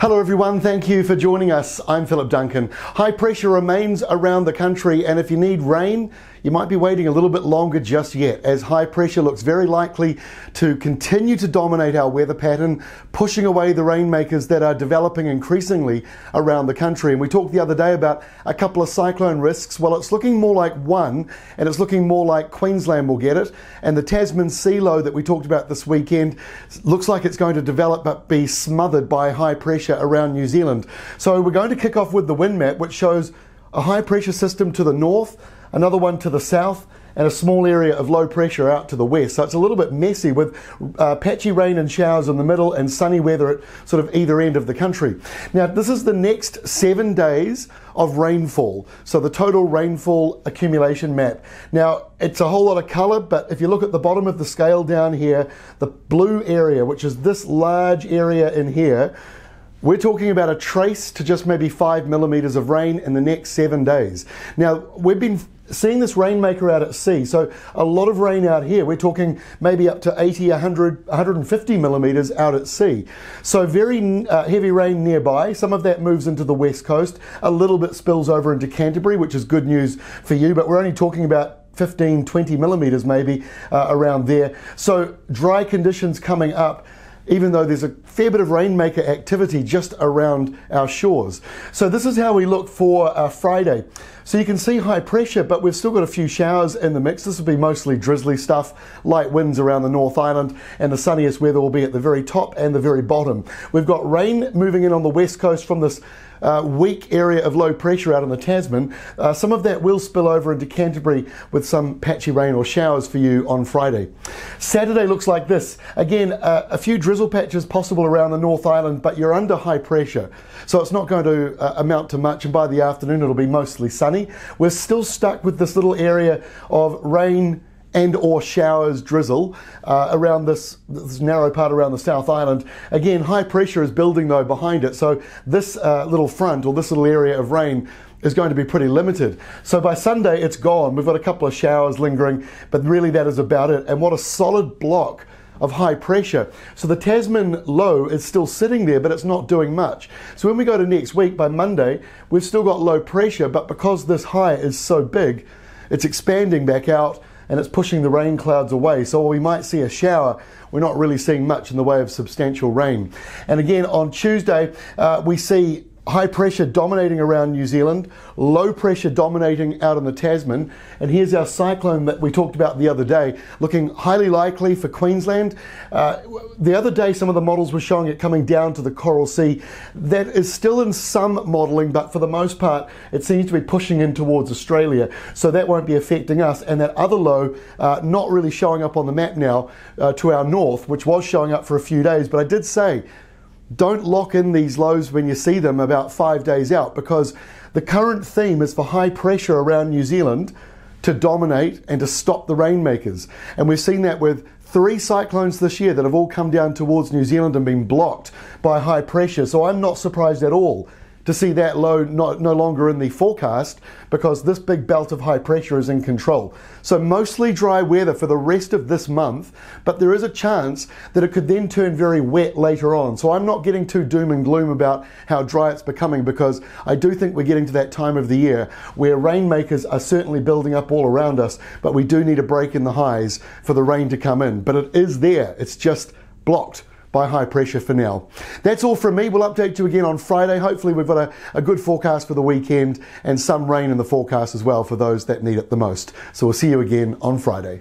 Hello everyone, thank you for joining us. I'm Philip Duncan. High pressure remains around the country, and if you need rain, you might be waiting a little bit longer just yet, as high pressure looks very likely to continue to dominate our weather pattern, pushing away the rainmakers that are developing increasingly around the country. And we talked the other day about a couple of cyclone risks. Well, it's looking more like one, and it's looking more like Queensland will get it. And the Tasman sea low that we talked about this weekend looks like it's going to develop but be smothered by high pressure around New Zealand. So we're going to kick off with the wind map, which shows a high pressure system to the north, another one to the south, and a small area of low pressure out to the west. So it's a little bit messy with patchy rain and showers in the middle and sunny weather at sort of either end of the country. Now, this is the next 7 days of rainfall. So the total rainfall accumulation map. Now, it's a whole lot of colour, but if you look at the bottom of the scale down here, the blue area, which is this large area in here, we're talking about a trace to just maybe 5 millimetres of rain in the next 7 days. Now, we've been seeing this rainmaker out at sea, so a lot of rain out here. We're talking maybe up to 80, 100, 150 millimetres out at sea. So very heavy rain nearby. Some of that moves into the west coast. A little bit spills over into Canterbury, which is good news for you, but we're only talking about 15, 20 millimetres maybe around there. So dry conditions coming up, even though there's a fair bit of rainmaker activity just around our shores. So this is how we look for Friday. So you can see high pressure, but we've still got a few showers in the mix. This will be mostly drizzly stuff, light winds around the North Island, and the sunniest weather will be at the very top and the very bottom. We've got rain moving in on the west coast from this weak area of low pressure out on the Tasman. Some of that will spill over into Canterbury with some patchy rain or showers for you on Friday. Saturday looks like this. Again, a few drizzle patches possible around the North Island, but you're under high pressure, so it's not going to amount to much, and by the afternoon it'll be mostly sunny. We're still stuck with this little area of rain and or showers, drizzle around this narrow part around the South Island. Again, high pressure is building though behind it, so this little front or this little area of rain is going to be pretty limited. So by Sunday it's gone. We've got a couple of showers lingering, but really that is about it. And what a solid block of high pressure. So the Tasman low is still sitting there, but it's not doing much. So when we go to next week, by Monday, we've still got low pressure, but because this high is so big, it's expanding back out and it's pushing the rain clouds away. So while we might see a shower, we're not really seeing much in the way of substantial rain. And again, on Tuesday, we see high pressure dominating around New Zealand, low pressure dominating out in the Tasman, and here's our cyclone that we talked about the other day, looking highly likely for Queensland. The other day some of the models were showing it coming down to the Coral Sea. That is still in some modelling, but for the most part it seems to be pushing in towards Australia, so that won't be affecting us. And that other low not really showing up on the map now to our north, which was showing up for a few days, but I did say don't lock in these lows when you see them about 5 days out, because the current theme is for high pressure around New Zealand to dominate and to stop the rainmakers. And we've seen that with 3 cyclones this year that have all come down towards New Zealand and been blocked by high pressure. So I'm not surprised at all to see that low no longer in the forecast, because this big belt of high pressure is in control. So mostly dry weather for the rest of this month, but there is a chance that it could then turn very wet later on. So I'm not getting too doom and gloom about how dry it's becoming, because I do think we're getting to that time of the year where rainmakers are certainly building up all around us, but we do need a break in the highs for the rain to come in. But it is there, it's just blocked by high pressure for now. That's all from me. We'll update you again on Friday. Hopefully we've got a good forecast for the weekend and some rain in the forecast as well for those that need it the most. So we'll see you again on Friday.